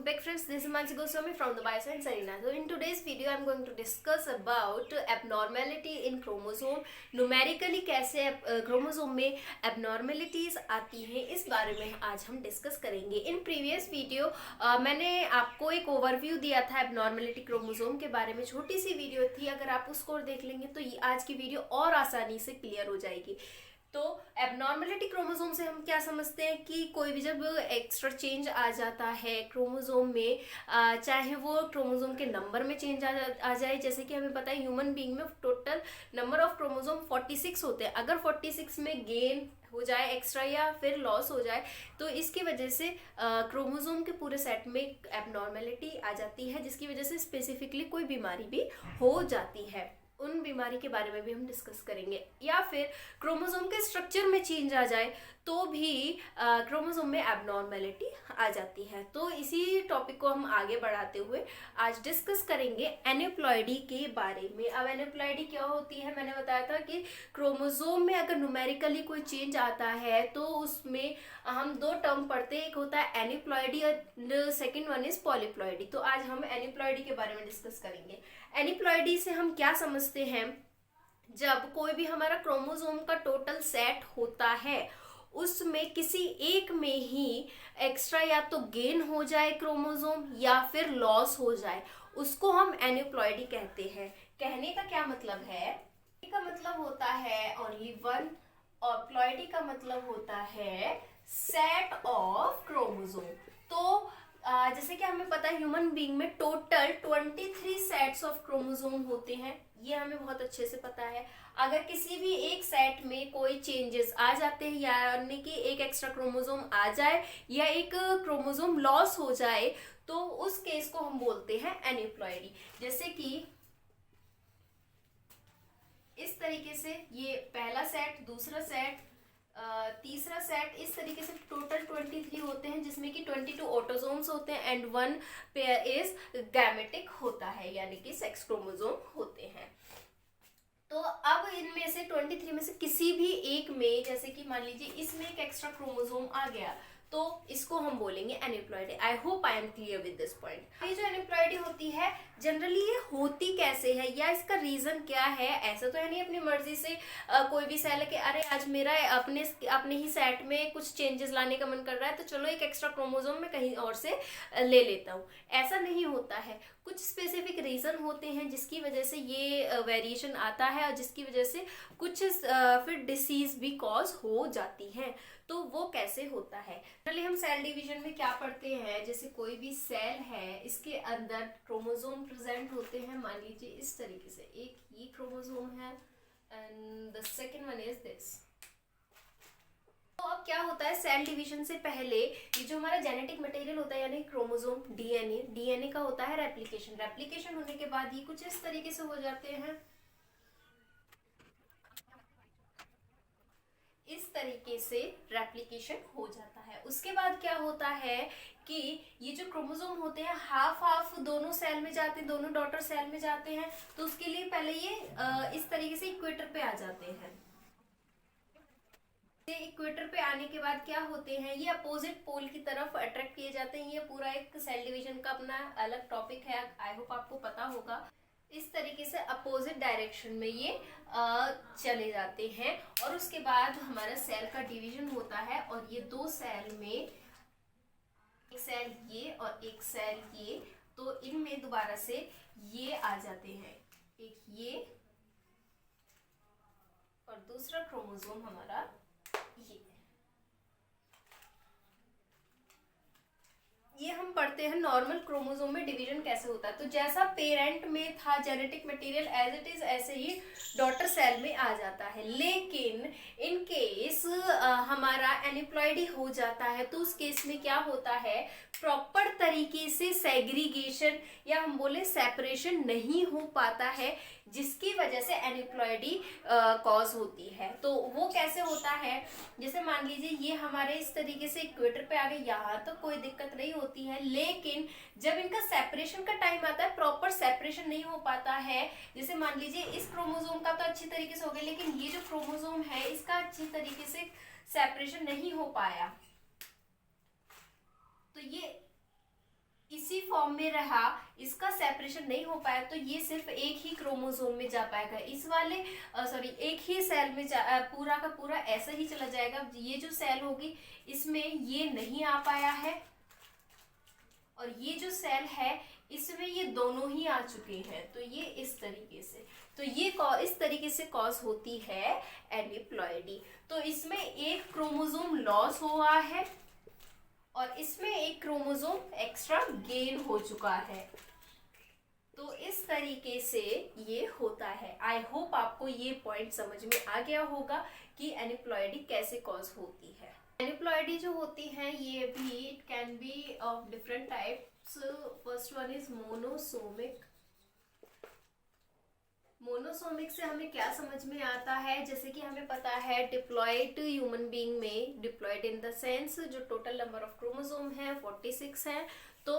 back friends, this is Mansi Goswami from the Bioscience Arena. So in today's video I'm going to discuss about abnormality in chromosome. Numerically कैसे chromosome में abnormalities आती हैं इस बारे में आज हम डिस्कस करेंगे. इन प्रीवियस वीडियो मैंने आपको एक ओवरव्यू दिया था abnormality क्रोमोसोम के बारे में. छोटी सी वीडियो थी, अगर आप उसको देख लेंगे तो आज की वीडियो और आसानी से क्लियर हो जाएगी. तो एबनॉर्मेलिटी क्रोमोसोम से हम क्या समझते हैं कि कोई भी जब एक्स्ट्रा चेंज आ जाता है क्रोमोसोम में, चाहे वो क्रोमोसोम के नंबर में चेंज आ जाए. जैसे कि हमें पता है ह्यूमन बीइंग में टोटल नंबर ऑफ क्रोमोसोम 46 होते हैं. अगर 46 में गेन हो जाए एक्स्ट्रा या फिर लॉस हो जाए तो इसकी वजह से क्रोमोसोम के पूरे सेट में एबनॉर्मेलिटी आ जाती है, जिसकी वजह से स्पेसिफिकली कोई बीमारी भी हो जाती है. उन बीमारी के बारे में भी हम डिस्कस करेंगे. या फिर क्रोमोसोम के स्ट्रक्चर में चेंज आ जाए तो भी क्रोमोसोम में एबनॉर्मेलिटी आ जाती है. तो इसी टॉपिक को हम आगे बढ़ाते हुए आज डिस्कस करेंगे एन्यूप्लॉइडी के बारे में. अब एन्यूप्लॉइडी क्या होती है, मैंने बताया था कि क्रोमोसोम में अगर न्यूमेरिकली कोई चेंज आता है तो उसमें हम दो टर्म पढ़ते हैं. एक होता है एन्यूप्लॉइडी और सेकेंड वन इज पॉलीप्लॉइडी. तो आज हम एन्यूप्लॉइडी के बारे में डिस्कस करेंगे. एन्यूप्लॉइडी से हम क्या समझते हैं, जब कोई भी हमारा क्रोमोसोम का टोटल सेट होता है उसमें किसी एक में ही एक्स्ट्रा या तो गेन हो जाए क्रोमोसोम या फिर लॉस हो जाए, उसको हम एन्यूप्लॉइडी कहते हैं. कहने का क्या मतलब है, का मतलब होता है ओनली वन और प्लॉइडी का मतलब होता है सेट ऑफ क्रोमोसोम. तो जैसे कि हमें पता है ह्यूमन बीइंग में टोटल 23 सेट्स ऑफ क्रोमोसोम होते हैं. ये हमें बहुत अच्छे से पता है. अगर किसी भी एक सेट में कोई चेंजेस आ जाते हैं, यानी कि एक एक्स्ट्रा क्रोमोसोम आ जाए या एक क्रोमोसोम लॉस हो जाए, तो उस केस को हम बोलते हैं एन्यूप्लॉइडी. जैसे कि इस तरीके से ये पहला सेट, दूसरा सेट, तीसरा सेट, इस तरीके से टोटल 23 होते हैं, जिसमें कि 22 ऑटोसोम्स होते हैं एंड 1 पेयर इज गैमेटिक होता है, यानी कि सेक्स क्रोमोसोम होते हैं. तो अब इनमें से 23 में से किसी भी एक में, जैसे कि मान लीजिए इसमें एक एक्स्ट्रा क्रोमोसोम आ गया, तो इसको हम बोलेंगे aneuploidy. I hope I am clear with this point. ये जो एन्यूप्लॉइडी होती है जनरली ये होती कैसे है या इसका रीजन क्या है. ऐसा तो है नहीं अपनी मर्जी से कोई भी सेल के अरे आज मेरा अपने ही सेट में कुछ चेंजेस लाने का मन कर रहा है तो चलो एक एक्स्ट्रा क्रोमोसोम में कहीं और से ले लेता हूँ. ऐसा नहीं होता है. कुछ स्पेसिफिक रीजन होते हैं जिसकी वजह से ये वेरिएशन आता है और जिसकी वजह से कुछ फिर डिसीज भी कॉज हो जाती है. तो वो कैसे होता है, चलिए हम सेल डिवीजन में क्या पढ़ते हैं. जैसे कोई भी सेल है, इसके अंदर क्रोमोसोम प्रेजेंट होते हैं. मान लीजिए इस तरीके से एक ये क्रोमोसोम है and the second one is this. तो अब क्या होता है, सेल डिवीजन से पहले ये जो हमारा जेनेटिक मटेरियल होता है यानी क्रोमोसोम, डीएनए का होता है रेप्लिकेशन होने के बाद ये कुछ इस तरीके से हो जाते हैं. इस तरीके से रेप्लिकेशन हो जाता है. उसके बाद क्या होता है कि ये जो क्रोमोसोम होते हैं हाफ दोनों सेल में जाते हैं, दोनों डॉटर सेल में जाते हैं. तो उसके लिए पहले ये इस तरीके से इक्वेटर पे आ जाते हैं. इक्वेटर पे आने के बाद क्या होते हैं, ये अपोजिट पोल की तरफ अट्रैक्ट किए जाते हैं. ये पूरा एक सेल डिवीजन का अपना अलग टॉपिक है, आई होप आपको पता होगा. इस तरीके से अपोजिट डायरेक्शन में ये चले जाते हैं और उसके बाद हमारा सेल का डिवीजन होता है और ये दो सेल में, एक सेल ये और एक सेल ये, तो इनमें दोबारा से ये आ जाते हैं, एक ये और दूसरा क्रोमोसोम हमारा ये हम पढ़ते हैं नॉर्मल क्रोमोसोम में डिवीजन कैसे होता है. तो जैसा पेरेंट में था genetic material as it is, ऐसे ही डॉटर सेल में आ जाता है. लेकिन इन केस हमारा एन्यूप्लॉइडी हो जाता है तो उस केस में क्या होता है, प्रॉपर तरीके से सेग्रीगेशन या हम बोले सेपरेशन नहीं हो पाता है, जिसकी वजह से एन्यूप्लॉइडी कॉज होती है. तो वो कैसे होता है, जैसे मान लीजिए ये हमारे इस तरीके से इक्वेटर पे आ गए, यहाँ तो कोई दिक्कत नहीं होती है. लेकिन जब इनका सेपरेशन का टाइम आता है प्रॉपर सेपरेशन नहीं हो पाता है. जैसे मान लीजिए इस क्रोमोसोम का तो अच्छी तरीके से हो गया, लेकिन ये जो क्रोमोसोम है इसका अच्छी तरीके से सेपरेशन नहीं हो पाया, तो ये फॉर्म में रहा, इसका सेपरेशन नहीं हो पाया, तो ये सिर्फ एक ही क्रोमोसोम में जा पाएगा। इस वाले एक ही सेल में पूरा का पूरा ऐसा ही चला जाएगा। ये जो सेल होगी इसमें ये नहीं आ पाया है, और ये जो सेल है इसमें ये दोनों ही आ चुके हैं, तो ये इस तरीके से, तो ये इस तरीके से कॉज होती है एनिप्लॉइडी। तो इसमें एक क्रोमोसोम लॉस हुआ है और इसमें एक क्रोमोसोम एक्स्ट्रा गेन हो चुका है। तो इस तरीके से ये होता है। आई होप आपको ये पॉइंट समझ में आ गया होगा कि एनिप्लॉइडी कैसे कॉज होती है। एनिप्लॉइडी जो होती है ये भी it can be of different types. First one is monosomic. Monosomic से हमें क्या समझ में आता है, जैसे कि हमें पता है डिप्लॉयड ह्यूमन बीइंग में, डिप्लॉयड इन द सेंस जो टोटल नंबर ऑफ क्रोमोसोम है 46 है, तो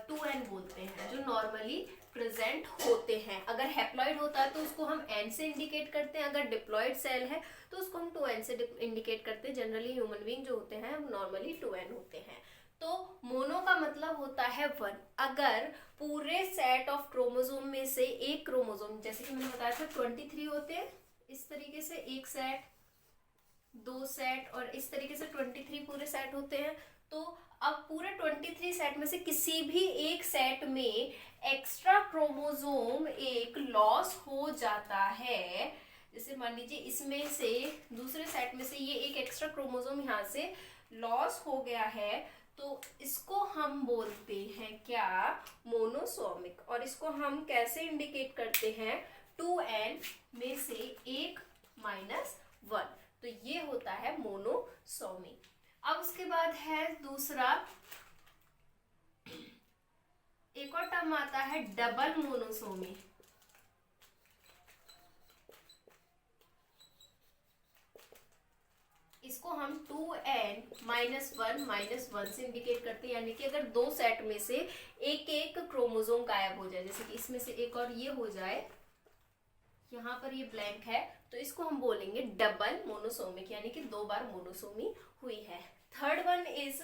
2n बोलते हैं जो नॉर्मली प्रेजेंट होते हैं। अगर हैप्लॉइड होता है तो उसको हम n से इंडिकेट करते हैं, अगर डिप्लॉयड सेल है तो उसको हम 2n से इंडिकेट करते हैं। जनरली ह्यूमन बीइंग जो होते हैं नॉर्मली 2n होते हैं। तो मोनो का मतलब होता है 1। अगर पूरे सेट ऑफ क्रोमोसोम में से एक क्रोमोसोम, जैसे कि मैंने बताया था 23 होते हैं, इस तरीके से एक सेट, दो सेट, और इस तरीके से 23 पूरे सेट होते हैं। तो अब पूरे 23 सेट में से किसी भी एक सेट में एक्स्ट्रा क्रोमोसोम एक लॉस हो जाता है। जैसे मान लीजिए इसमें से दूसरे सेट में से ये एक एक्स्ट्रा क्रोमोसोम यहाँ से लॉस हो गया है, तो इसको हम बोलते हैं क्या, मोनोसोमिक। और इसको हम कैसे इंडिकेट करते हैं, 2n में से एक -1, तो ये होता है मोनोसोमिक। अब उसके बाद है दूसरा, एक और टर्म आता है डबल मोनोसोमी। इसको हम 2n-1 से इंडिकेट करते हैं, यानी कि अगर दो सेट में से एक एक क्रोमोसोम गायब हो जाए, जैसे कि इसमें से एक और ये हो जाए, यहाँ पर ये ब्लैंक है, तो इसको हम बोलेंगे डबल मोनोसोमिक, यानी कि 2 बार मोनोसोमी हुई है। Third one is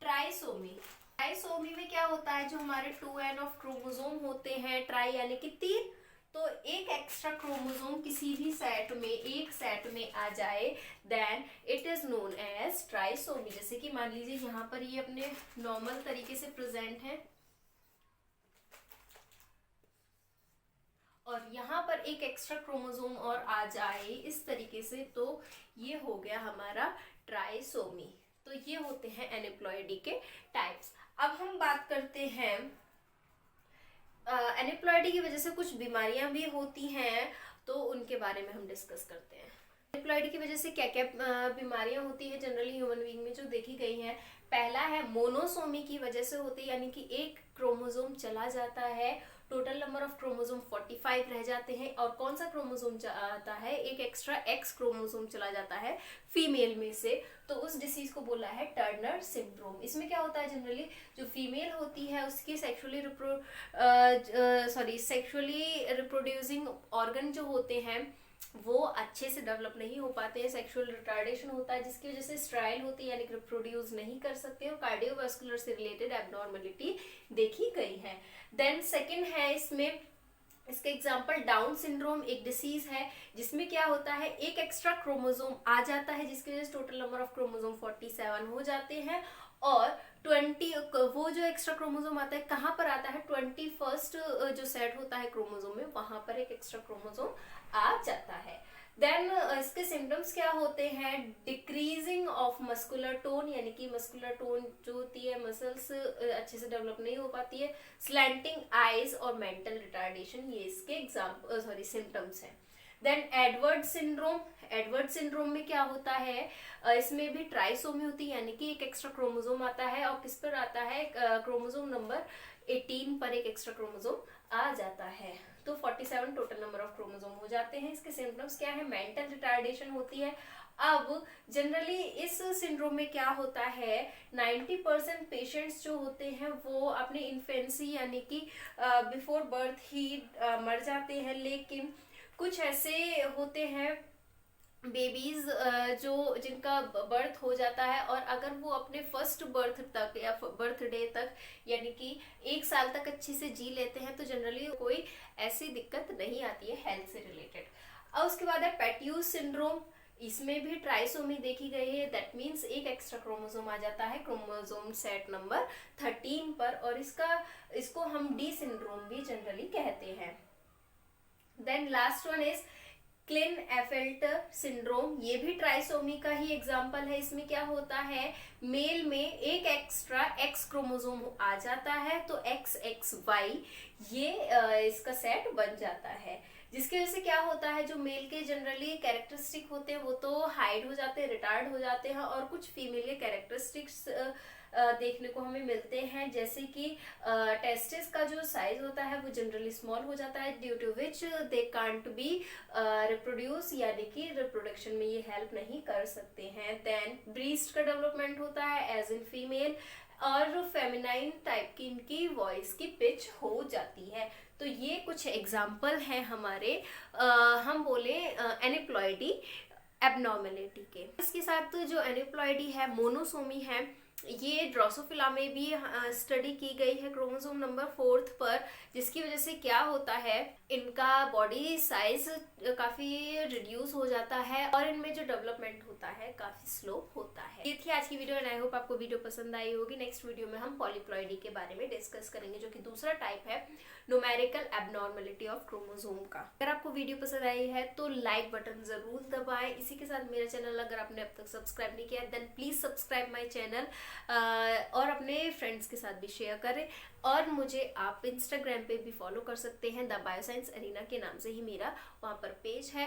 trisomy. Trisomy में क्या होता है, जो हमारे 2n ऑफ क्रोमोसोम होते हैं, ट्राई यानी कि 3, तो एक एक्स्ट्रा क्रोमोसोम किसी भी सेट में, एक सेट में आ जाए, then it is known as trisomy. जैसे कि मान लीजिए यहाँ पर ये अपने नॉर्मल तरीके से प्रेजेंट है और यहाँ पर एक एक्स्ट्रा क्रोमोसोम और आ जाए इस तरीके से, तो ये हो गया हमारा ट्राइसोमी। तो ये होते हैं एनिप्लॉइडी के टाइप्स। अब हम बात करते हैं एनिप्लॉइडी की वजह से कुछ बीमारियां भी होती हैं, तो उनके बारे में हम डिस्कस करते हैं। एनिप्लॉइडी की वजह से क्या क्या बीमारियां होती है जनरली ह्यूमन बीइंग में जो देखी गई हैं। पहला है मोनोसोमी की वजह से होती है, यानी कि एक क्रोमोसोम चला जाता है, टोटल नंबर ऑफ क्रोमोसोम 45 रह जाते हैं, और कौन सा क्रोमोसोम आता है, एक एक्स्ट्रा एक्स क्रोमोसोम चला जाता है फीमेल में से, तो उस डिसीज को बोला है टर्नर सिंड्रोम। इसमें क्या होता है, जनरली जो फीमेल होती है उसकी सेक्सुअली रिप्रोड्यूसिंग ऑर्गन जो होते हैं वो अच्छे से डेवलप नहीं हो पाते हैं, सेक्सुअल रिटार्डेशन होता है, जिसकी वजह से स्ट्राइल होती है, यानी कि रिप्रोड्यूस नहीं कर सकते, और कार्डियोवास्कुलर से रिलेटेड एब्नॉर्मलिटी देखी गई है। देन सेकंड है इसमें, इसका एग्जांपल डाउन सिंड्रोम एक डिसीज है जिसमें क्या होता है, एक एक्स्ट्रा क्रोमोसोम आ जाता है, जिसकी वजह से टोटल नंबर ऑफ क्रोमोसोम 47 हो जाते हैं, और 20 वो जो एक्स्ट्रा क्रोमोसोम आता है कहाँ पर आता है, 21st जो सेट होता है क्रोमोसोम में, वहां पर एक एक्स्ट्रा क्रोमोसोम आ जाता है। देन इसके सिम्टम्स क्या होते हैं, डिक्रीजिंग ऑफ मस्कुलर टोन, यानी कि मस्कुलर टोन जो होती है, मसल्स अच्छे से डेवलप नहीं हो पाती है, स्लैंटिंग आईज और मेंटल रिटार्डेशन, ये इसके सिम्टम्स हैं। Then Edward syndrome. Edward syndrome में क्या होता है, इसमें भी ट्राइसोमी होती है, यानी कि एक एक्स्ट्रा क्रोमोसोम आता है, और किस पर आता है, क्रोमोसोम नंबर 18 पर एक एक्स्ट्रा क्रोमोसोम आ जाता है, तो 47 टोटल नंबर ऑफ क्रोमोसोम हो जाते हैं। इसके सिम्टम्स क्या है, मेंटल रिटार्डेशन होती है। अब जनरली इस सिंड्रोम में क्या होता है, 90% पेशेंट्स जो होते हैं वो अपने इन्फेंसी यानी कि बिफोर बर्थ ही मर जाते हैं, लेकिन कुछ ऐसे होते हैं बेबीज जो जिनका बर्थ हो जाता है और अगर वो अपने फर्स्ट बर्थ तक या बर्थडे तक यानी कि 1 साल तक अच्छे से जी लेते हैं तो जनरली कोई ऐसी दिक्कत नहीं आती है हेल्थ से रिलेटेड। और उसके बाद है पेट्यूस सिंड्रोम। इसमें भी ट्राइसोमी देखी गई है, दैट मीन्स एक एक्स्ट्रा क्रोमोसोम आ जाता है क्रोमोसोम सेट नंबर 13 पर, और इसको हम डी सिंड्रोम भी जनरली कहते हैं। Then last one is klinefelter syndrome. ये भी ट्राइसोमी का ही एग्जाम्पल है। इसमें क्या होता है, मेल में एक एक्स्ट्रा एक्स क्रोमोसोम आ जाता है तो एक्स एक्स वाई ये इसका सेट बन जाता है, जिसकी वजह से क्या होता है जो मेल के जनरली कैरेक्टरिस्टिक होते हैं वो तो हाइड हो जाते हैं, रिटार्ड हो जाते हैं, और कुछ फीमेल के कैरेक्टरिस्टिक्स देखने को हमें मिलते हैं, जैसे कि टेस्टिस का जो साइज होता है वो जनरली स्मॉल हो जाता है, due to which they can't be reproduce, यानी कि रिप्रोडक्शन में ये हेल्प नहीं कर सकते हैं। देन ब्रीस्ट का डेवलपमेंट होता है एज इन फीमेल, और फेमिनाइन टाइप की इनकी वॉइस की पिच हो जाती है। तो ये कुछ एग्जाम्पल हैं हमारे हम बोले एनिप्लॉइडी एबनॉर्मेलिटी के। इसके साथ जो एनिप्लॉइडी है मोनोसोमी है, ये ड्रोसोफिला में भी स्टडी की गई है क्रोमोसोम नंबर 4 पर, जिसकी वजह से क्या होता है इनका बॉडी साइज काफी रिड्यूस हो जाता है और इनमें जो डेवलपमेंट होता है काफी स्लो होता है। ये थी आज की वीडियो एंड आई होप आपको वीडियो पसंद आई होगी। नेक्स्ट वीडियो में हम पॉलीप्लॉइडी के बारे में डिस्कस करेंगे, जो कि दूसरा टाइप है न्यूमेरिकल एबनॉर्मेलिटी ऑफ क्रोमोसोम का। अगर आपको वीडियो पसंद आई है तो लाइक बटन जरूर दबाएं। इसी के साथ मेरा चैनल अगर आपने अब तक सब्सक्राइब नहीं किया then please subscribe my channel, और अपने फ्रेंड्स के साथ भी शेयर करें। और मुझे आप इंस्टाग्राम पे भी फॉलो कर सकते हैं, द बायोसाइंस अरीना के नाम से ही मेरा वहाँ पर पेज है।